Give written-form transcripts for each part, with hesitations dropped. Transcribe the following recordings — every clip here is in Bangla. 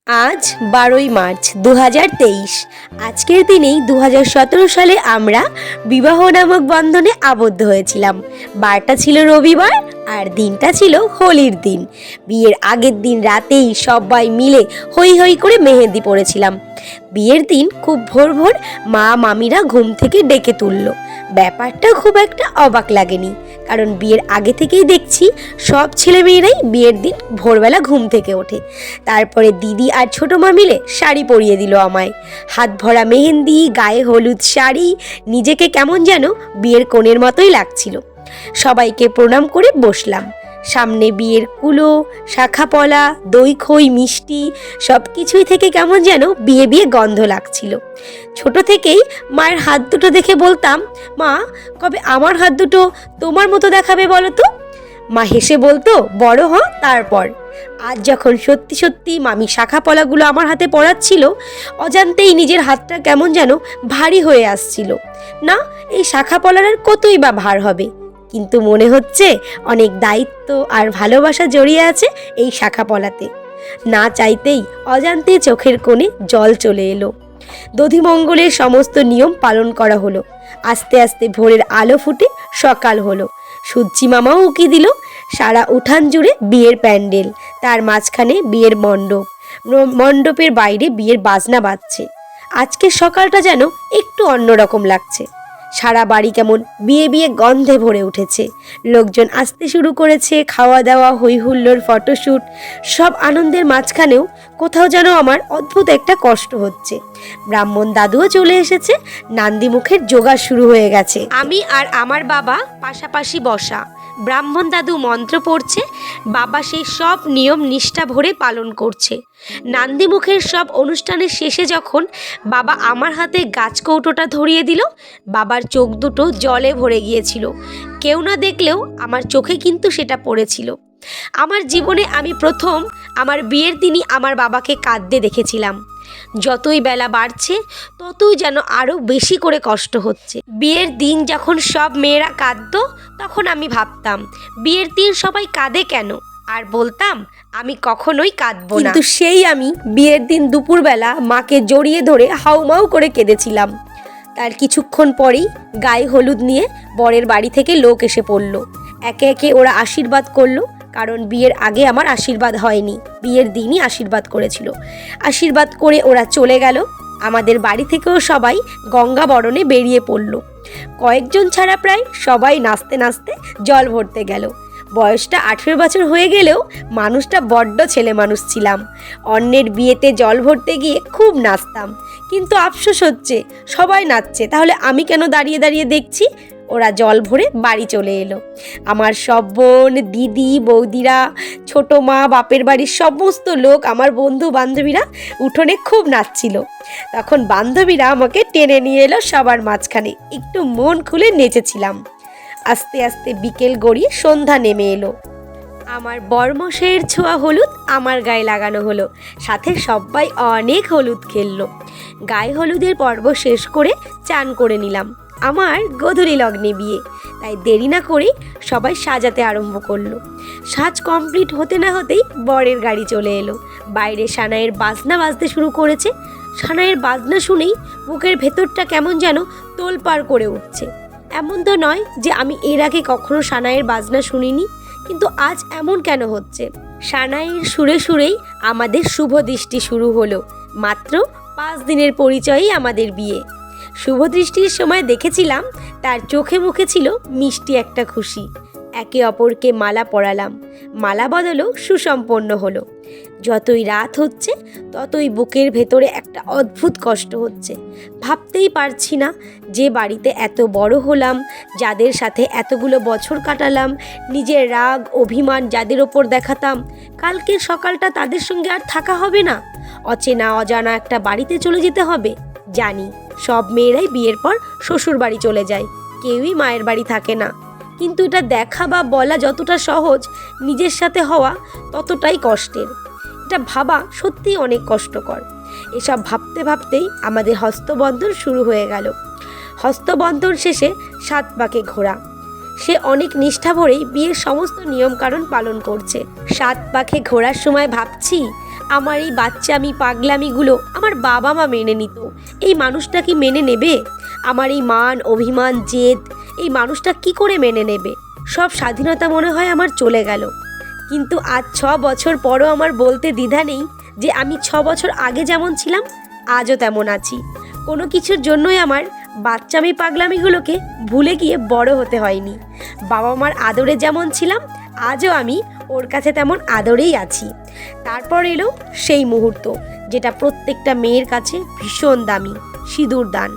আজ 12ই মার্চ 2023। আজকের দিনেই 2017 সালে আমরা বিবাহ নামক বন্ধনে আবদ্ধ হয়েছিলাম। বারটা ছিল রবিবার আর দিনটা ছিল হোলির দিন। বিয়ের আগের দিন রাতেই সবাই মিলে হই হই করে মেহেদি পড়েছিলাম। বিয়ের দিন খুব ভোর ভোর মা মামিরা ঘুম থেকে ডেকে তুললো। ব্যাপারটা খুব একটা অবাক লাগেনি, কারণ বিয়ের আগে থেকেই দেখছি সব ছেলেমেয়েরাই বিয়ের দিন ভোরবেলা ঘুম থেকে ওঠে। তারপরে দিদি আর ছোটো মা মিলে শাড়ি পরিয়ে দিল আমায়। হাত ভরা মেহেন্দি, গায়ে হলুদ শাড়ি, নিজেকে কেমন যেন বিয়ের কনের মতোই লাগছিল। সবাইকে প্রণাম করে বসলাম। সামনে বিয়ের কুলো, শাখাপলা, দই খই, মিষ্টি সব কিছুই থেকে কেমন যেন বিয়ে বিয়ে গন্ধ লাগছিল। ছোট থেকেই মায়ের হাত দুটো দেখে বলতাম, মা কবে আমার হাত দুটো তোমার মতো দেখাবে বলো তো। মা হেসে বলতো, বড় হ তারপর। আজ যখন সত্যি সত্যি মামি শাখাপলাগুলো আমার হাতে পড়াচ্ছিল, অজান্তেই নিজের হাতটা কেমন যেন ভারী হয়ে আসছিল। না, এই শাখাপলার আর কতই বা ভার হবে, কিন্তু মনে হচ্ছে অনেক দায়িত্ব আর ভালোবাসা জড়িয়ে আছে এই শাখাপলাতে। না চাইতেই অজান্তে চোখের কোণে জল চলে এলো। দধিমঙ্গলের সমস্ত নিয়ম পালন করা হলো। আস্তে আস্তে ভোরের আলো ফুটে সকাল হলো। সূর্যি মামাও উকি দিল। সারা উঠান জুড়ে বিয়ের প্যান্ডেল, তার মাঝখানে বিয়ের মণ্ডপ, মণ্ডপের বাইরে বিয়ের বাজনা বাজছে। আজকের সকালটা যেন একটু অন্যরকম লাগছে। সারা বাড়ি কেমন বিয়ে বিয়ে গন্ধে ভরে উঠেছে। লোকজন আসতে শুরু করেছে, খাওয়া দাওয়া, হই হুল্লোড়, ফটোশ্যুট, সব আনন্দের মাঝখানেও কোথাও যেন আমার অদ্ভুত একটা কষ্ট হচ্ছে। ব্রাহ্মণ দাদুও চলে এসেছে, নান্দি মুখের জোগাড় শুরু হয়ে গেছে। আমি আর আমার বাবা পাশাপাশি বসা। ব্রাহ্মণ দাদু মন্ত্র পড়ছে, বাবা সেই সব নিয়ম নিষ্ঠা ভরে পালন করছে। নান্দিমুখের সব অনুষ্ঠানের শেষে যখন বাবা আমার হাতে গাছ কৌটোটা ধরিয়ে দিল, বাবার চোখ দুটো জলে ভরে গিয়েছিল। কেউ না দেখলেও আমার চোখে কিন্তু সেটা পড়েছিল। আমার জীবনে আমি প্রথম আমার বিয়ের দিনই আমার বাবাকে কাঁদতে দেখেছিলাম। যতই বেলা বাড়ছে ততই যেন আরও বেশি করে কষ্ট হচ্ছে। বিয়ের দিন যখন সব মেয়েরা কাঁদতো, তখন আমি ভাবতাম বিয়ের দিন সবাই কাঁদে কেন, আর বলতাম আমি কখনোই কাঁদবো না। কিন্তু সেই আমি বিয়ের দিন দুপুরবেলা মাকে জড়িয়ে ধরে হাউমাউ করে কেঁদেছিলাম। তার কিছুক্ষণ পরেই গায়ে হলুদ নিয়ে বরের বাড়ি থেকে লোক এসে পড়ল। একে একে ওরা আশীর্বাদ করলো, কারণ বিয়ের আগে আমার আশীর্বাদ হয়নি, বিয়ের দিনই আশীর্বাদ করেছিল। আশীর্বাদ করে ওরা চলে গেল। আমাদের বাড়ি থেকেও সবাই গঙ্গা বরণে বেরিয়ে পড়ল। কয়েকজন ছাড়া প্রায় সবাই নাচতে নাচতে জল ভরতে গেল। বয়সটা 18 বছর হয়ে গেলেও মানুষটা বড্ড ছেলে মানুষ ছিলাম। অন্যের বিয়েতে জল ভরতে গিয়ে খুব নাচতাম, কিন্তু আফসোস হচ্ছে সবাই নাচছে, তাহলে আমি কেন দাঁড়িয়ে দাঁড়িয়ে দেখছি। ওরা জল ভরে বাড়ি চলে এলো। আমার সব বোন, দিদি, বৌদিরা, ছোটো মা, বাপের বাড়ির সমস্ত লোক, আমার বন্ধু বান্ধবীরা উঠোনে খুব নাচছিল। তখন বান্ধবীরা আমাকে টেনে নিয়ে এলো সবার মাঝখানে। একটু মন খুলে নেচেছিলাম। আস্তে আস্তে বিকেল গড়িয়ে সন্ধ্যা নেমে এলো। আমার বরমশাইয়ের ছোঁয়া হলুদ আমার গায়ে লাগানো হলো, সাথে সবাই অনেক হলুদ খেললো। গায়ে হলুদের পর্ব শেষ করে চান করে নিলাম। আমার গোধূলি লগ্নে বিয়ে, তাই দেরি না করে সবাই সাজাতে আরম্ভ করলো। সাজ কমপ্লিট হতে না হতেই বরের গাড়ি চলে এলো। বাইরে সানাইয়ের বাজনা বাজতে শুরু করেছে। সানাইয়ের বাজনা শুনেই বুকের ভেতরটা কেমন যেন তোলপাড় করে উঠছে। এমন তো নয় যে আমি এর আগে কখনো সানাইয়ের বাজনা শুনিনি, কিন্তু আজ এমন কেন হচ্ছে। সানাইয়ের সুরে সুরেই আমাদের শুভ দৃষ্টি শুরু হলো। মাত্র 5 দিনের পরিচয়েই আমাদের বিয়ে। শুভ দৃষ্টির সময় দেখেছিলাম তার চোখে মুখে ছিল মিষ্টি একটা খুশি। একে অপরকে মালা পরালাম। মালা বদলও সুসম্পন্ন হলো। যতই রাত হচ্ছে ততই বুকের ভেতরে একটা অদ্ভুত কষ্ট হচ্ছে। ভাবতেই পারছি না যে বাড়িতে এত বড় হলাম, যাদের সাথে এতগুলো বছর কাটালাম, নিজের রাগ অভিমান যাদের ওপর দেখাতাম, কালকের সকালটা তাদের সঙ্গে আর থাকা হবে না। অচেনা অজানা একটা বাড়িতে চলে যেতে হবে। জানি সব মেয়েরাই বিয়ের পর শ্বশুর বাড়ি চলে যায়, কেউই মায়ের বাড়ি থাকে না। কিন্তু এটা দেখা বা বলা যতটা সহজ, নিজের সাথে হওয়া ততটাই কষ্টের। এটা ভাবা সত্যিই অনেক কষ্টকর। এসব ভাবতে ভাবতেই আমাদের হস্তবন্ধন শুরু হয়ে গেল। হস্তবন্ধন শেষে 7 পাকে ঘোরা। সে অনেক নিষ্ঠা ভরেই বিয়ের সমস্ত নিয়মকানুন পালন করছে। 7 পাকে ঘোরার সময় ভাবছি আমার এই বাচ্চামি পাগলামিগুলো আমার বাবা মা মেনে নিত, এই মানুষটা কি মেনে নেবে? আমার এই মান অভিমান জেদ এই মানুষটা কি করে মেনে নেবে? সব স্বাধীনতা মনে হয় আমার চলে গেল। কিন্তু আজ 6 বছর পরও আমার বলতে দ্বিধা নেই যে আমি 6 বছর আগে যেমন ছিলাম আজও তেমন আছি। কোনো কিছুর জন্যই আমার বাচ্চামি পাগলামিগুলোকে ভুলে গিয়ে বড় হতে হয়নি। বাবা মার আদরে যেমন ছিলাম আজও আমি ওর কাছে তেমন আদরেই আছি। তারপর এলো সেই মুহূর্ত যেটা প্রত্যেকটা মেয়ের কাছে ভীষণ দামি, সিঁদুর দান।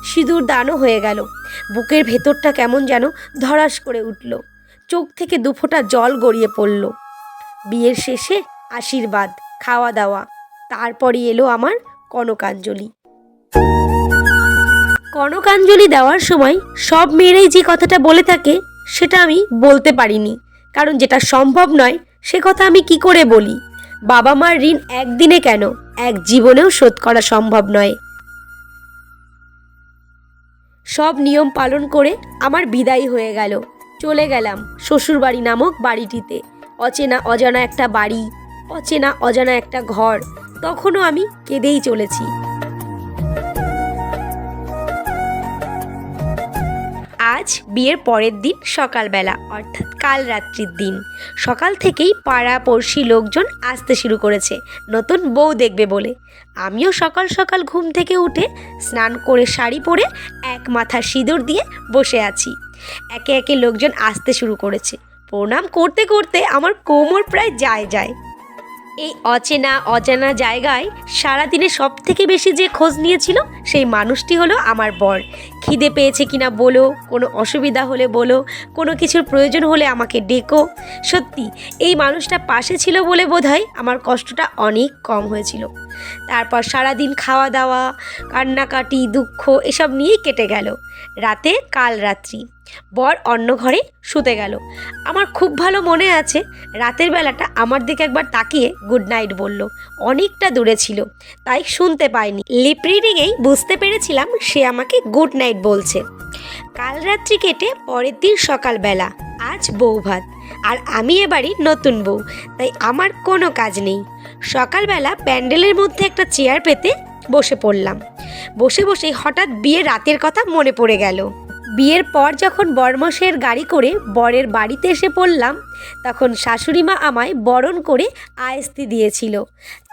সিঁদুর দানও হয়ে গেল। বুকের ভেতরটা কেমন যেন ধড়াস করে উঠল, চোখ থেকে 2 ফোঁটা জল গড়িয়ে পড়ল। বিয়ের শেষে আশীর্বাদ, খাওয়া দাওয়া, তারপরই এলো আমার কনকাঞ্জলি। কনকাঞ্জলি দেওয়ার সময় সব মেয়েরাই যে কথাটা বলে থাকে সেটা আমি বলতে পারিনি, কারণ যেটা সম্ভব নয় সে কথা আমি কি করে বলি? বাবা মার ঋণ একদিনে কেন, এক জীবনেও শোধ করা সম্ভব নয়। সব নিয়ম পালন করে আমার বিদায় হয়ে গেল। চলে গেলাম শ্বশুরবাড়ি নামক বাড়িটিতে। অচেনা অজানা একটা বাড়ি, অচেনা অজানা একটা ঘর, তখনও আমি কেঁদেই চলেছি। আজ বিয়ের পরের দিন সকালবেলা, অর্থাৎ কাল রাত্রির দিন। সকাল থেকেই পাড়া পড়শি লোকজন আসতে শুরু করেছে নতুন বউ দেখবে বলে। আমিও সকাল সকাল ঘুম থেকে উঠে স্নান করে শাড়ি পরে এক মাথা সিঁদুর দিয়ে বসে আছি। একে একে লোকজন আসতে শুরু করেছে। প্রণাম করতে করতে আমার কোমর প্রায় যায়। এই অচেনা অজানা জায়গায় সারাদিনে সব থেকে বেশি যে খোঁজ নিয়েছিল সেই মানুষটি হলো আমার বর। খিদে পেয়েছে কিনা বলো, কোনো অসুবিধা হলে বলো, কোনো কিছুর প্রয়োজন হলে আমাকে ডেকো। সত্যি এই মানুষটা পাশে ছিল বলে বোধহয় আমার কষ্টটা অনেক কম হয়েছিল। তারপর সারাদিন খাওয়া দাওয়া, কান্নাকাটি, দুঃখ এসব নিয়েই কেটে গেল। রাতে কাল রাত্রি বর অন্য ঘরে শুতে গেল। আমার খুব ভালো মনে আছে রাতের বেলাটা আমার দিকে একবার তাকিয়ে গুড নাইট বলল। অনেকটা দূরে ছিল তাই শুনতে পাইনি, লিপ রিডিংয়েই বুঝতে পেরেছিলাম সে আমাকে গুড নাইট বলছে। কাল রাত্রি কেটে পরের দিন সকালবেলা। আজ বৌভাত, আর আমি এবারই নতুন বউ, তাই আমার কোনো কাজ নেই। সকালবেলা প্যান্ডেলের মধ্যে একটা চেয়ার পেতে বসে পড়লাম। বসে বসেই হঠাৎ বিয়ের রাতের কথা মনে পড়ে গেল। বিয়ের পর যখন বরমশাইয়ের গাড়ি করে বরের বাড়িতে এসে পড়লাম, তখন শাশুড়ি মা আমায় বরণ করে আয়েস্তি দিয়েছিল।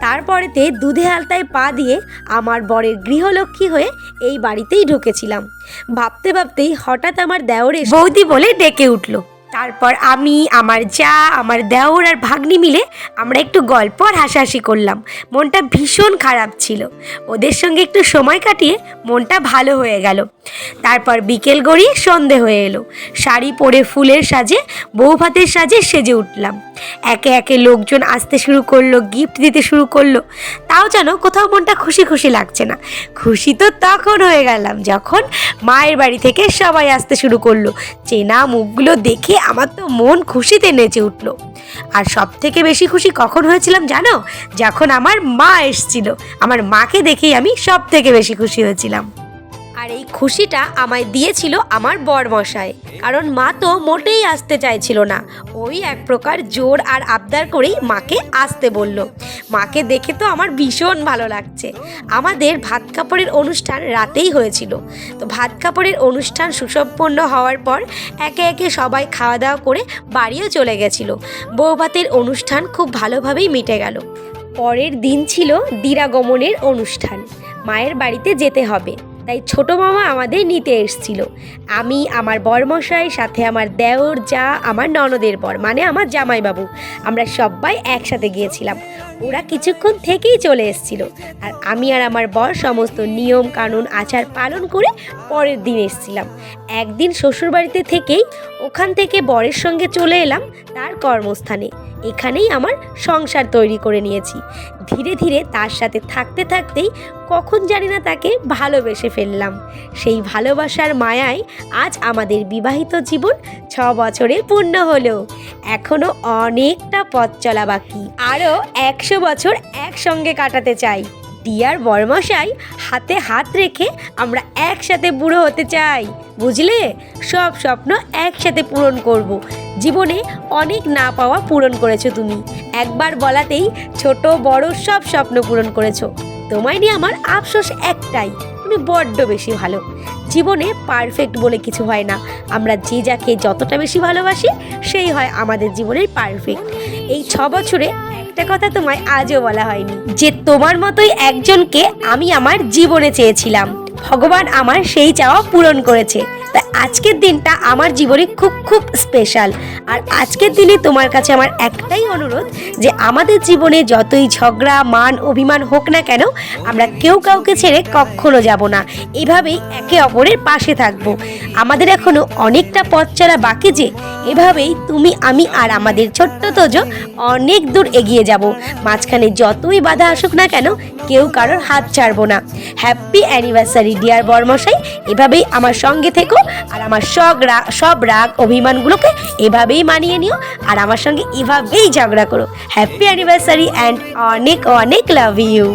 তারপরেতে দুধে আলতায় পা দিয়ে আমার বরের গৃহলক্ষ্মী হয়ে এই বাড়িতেই ঢুকেছিলাম। ভাবতে ভাবতেই হঠাৎ আমার দেওরে বৌদি বলে ডেকে উঠল। তারপর আমি, আমার যা, আমার দেওর আর ভাগ্নি মিলে আমরা একটু গল্প আর হাসাহাসি করলাম। মনটা ভীষণ খারাপ ছিল। ওদের সঙ্গে একটু সময় কাটিয়ে মনটা ভালো হয়ে গেল। তারপর বিকেল গড়িয়ে সন্ধে হয়ে এলো। শাড়ি পরে ফুলের সাজে, বৌভাতের সাজে সেজে উঠলাম। একে একে লোকজন আসতে শুরু করলো, গিফট দিতে শুরু করলো। তাও যেন কোথাও মনটা খুশি খুশি লাগছে না। খুশি তো তখন হয়ে গেলাম যখন মায়ের বাড়ি থেকে সবাই আসতে শুরু করলো। চেনা মুখগুলো দেখে আমার তো মন খুশিতে নেচে উঠলো। আর সব থেকে বেশি খুশি কখন হয়েছিলাম জানো? যখন আমার মা এসেছিল। আমার মাকে দেখেই আমি সব থেকে বেশি খুশি হয়েছিলাম। আর এই খুশিটা আমায় দিয়েছিল আমার বরমশাই, কারণ মা তো মোটেই আসতে চাইছিল না। ওই এক প্রকার জোর আর আবদার করেই মাকে আসতে বলল। মাকে দেখে তো আমার ভীষণ ভালো লাগছে। আমাদের ভাত কাপড়ের অনুষ্ঠান রাতেই হয়েছিল। তো ভাত কাপড়ের অনুষ্ঠান সুসম্পন্ন হওয়ার পর একে একে সবাই খাওয়া দাওয়া করে বাড়িও চলে গেছিল। বৌভাতের অনুষ্ঠান খুব ভালোভাবেই মিটে গেল। পরের দিন ছিল দিরাগমনের অনুষ্ঠান। মায়ের বাড়িতে যেতে হবে, তাই ছোটো মামা আমাদের নিতে এসেছিল। আমি, আমার বরমশাই, সাথে আমার দেওর, যা, আমার ননদের বর মানে আমার জামাইবাবু, আমরা সবাই একসাথে গিয়েছিলাম। ওরা কিছুক্ষণ থেকেই চলে এসেছিল। আর আমি আর আমার বর সমস্ত নিয়ম কানুন আচার পালন করে পরের দিন এসেছিলাম। একদিন শ্বশুরবাড়িতে থেকেই ওখান থেকে বরের সঙ্গে চলে এলাম তার কর্মস্থানে। এখানেই আমার সংসার তৈরি করে নিয়েছি। ধীরে ধীরে তার সাথে থাকতে থাকতেই কখন জানি না তাকে ভালোবেসে ফেললাম। সেই ভালোবাসার মায়ায় আজ আমাদের বিবাহিত জীবন 6 বছরে পূর্ণ হলো। এখনো অনেকটা পথ চলা বাকি। আরও 100 বছর একসঙ্গে কাটাতে চাই। ডিয়ার বরমশাই, হাতে হাত রেখে আমরা একসাথে বুড়ো হতে চাই, বুঝলে? সব স্বপ্ন একসাথে পূরণ করব। জীবনে অনেক না পাওয়া পূরণ করেছো তুমি, একবার বলাতেই ছোট বড় সব স্বপ্ন পূরণ করেছো। তোমায় নিয়ে আমার আফসোস একটাই, তুমি বড্ড বেশি ভালো। জীবনে পারফেক্ট বলে কিছু হয় না, আমরা যে যাকে যতটা বেশি ভালোবাসি সেই হয় আমাদের জীবনের পারফেক্ট। এই 6 বছরে একটা কথা তোমায় আজও বলা হয়নি যে তোমার মতোই একজনকে আমি আমার জীবনে চেয়েছিলাম, ভগবান আমার সেই চাওয়া পূরণ করেছে। তাই আজকের দিনটা আমার জীবনে খুব খুব স্পেশাল। আর আজকের দিনে তোমার কাছে আমার একটাই অনুরোধ যে আমাদের জীবনে যতই ঝগড়া মান অভিমান হোক না কেন, আমরা কেউ কাউকে ছেড়ে কখনো যাব না, এভাবেই একে অপরের পাশে থাকবো। আমাদের এখনো অনেকটা পথ চলা বাকি, যে এভাবেই তুমি আমি আর আমাদের ছোট্ট তোজো অনেক দূর এগিয়ে যাব। মাঝখানে যতই বাধা আসুক না কেন, কেউ কারোর হাত ছাড়বো না। হ্যাপি অ্যানিভার্সারি ডিয়ার বরমশাই, এভাবেই আমার সঙ্গে থেকো আর আমার সব রাগ অভিমানগুলোকে এভাবেই মানিয়ে নিও আর আমার সঙ্গে এভাবেই ঝগড়া করো। হ্যাপি অ্যানিভার্সারি অ্যান্ড অনেক অনেক লাভ ইউ।